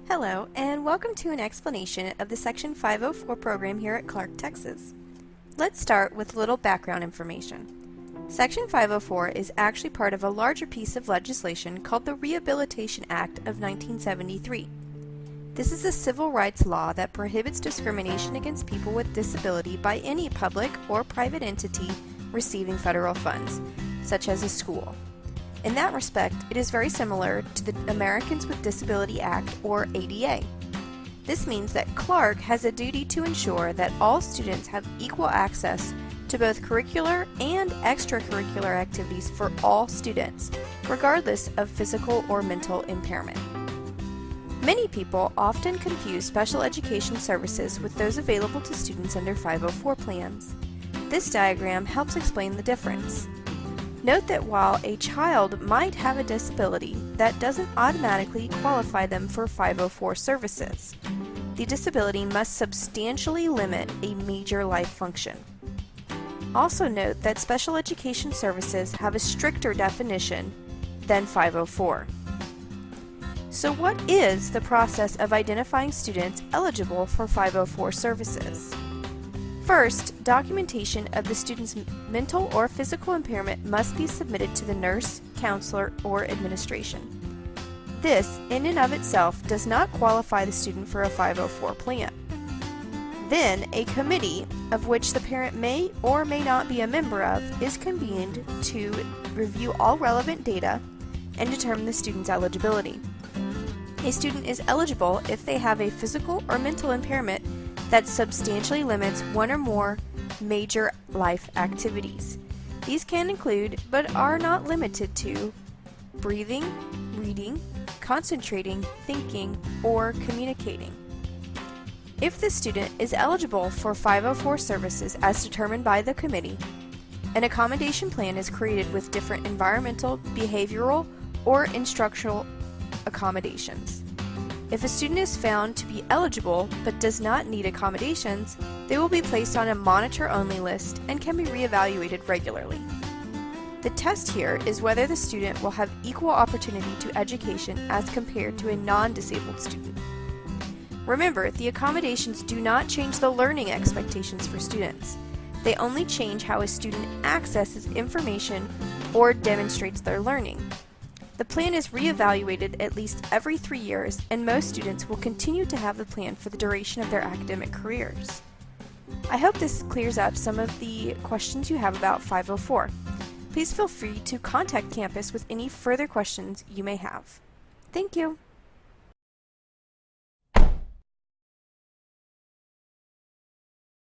Hello, and welcome to an explanation of the Section 504 program here at Clark, Texas. Let's start with a little background information. Section 504 is actually part of a larger piece of legislation called the Rehabilitation Act of 1973. This is a civil rights law that prohibits discrimination against people with disability by any public or private entity receiving federal funds, such as a school. In that respect, it is very similar to the Americans with Disability Act, or ADA. This means that Clark has a duty to ensure that all students have equal access to both curricular and extracurricular activities for all students, regardless of physical or mental impairment. Many people often confuse special education services with those available to students under 504 plans. This diagram helps explain the difference. Note that while a child might have a disability, that doesn't automatically qualify them for 504 services. The disability must substantially limit a major life function. Also note that special education services have a stricter definition than 504. So what is the process of identifying students eligible for 504 services? First, documentation of the student's mental or physical impairment must be submitted to the nurse, counselor, or administration. This, in and of itself, does not qualify the student for a 504 plan. Then, a committee, of which the parent may or may not be a member of, is convened to review all relevant data and determine the student's eligibility. A student is eligible if they have a physical or mental impairment that substantially limits one or more major life activities. These can include, but are not limited to, breathing, reading, concentrating, thinking, or communicating. If the student is eligible for 504 services as determined by the committee, an accommodation plan is created with different environmental, behavioral, or instructional accommodations. If a student is found to be eligible but does not need accommodations, they will be placed on a monitor-only list and can be reevaluated regularly. The test here is whether the student will have equal opportunity to education as compared to a non-disabled student. Remember, the accommodations do not change the learning expectations for students. They only change how a student accesses information or demonstrates their learning. The plan is reevaluated at least every 3 years, and most students will continue to have the plan for the duration of their academic careers. I hope this clears up some of the questions you have about 504. Please feel free to contact campus with any further questions you may have. Thank you.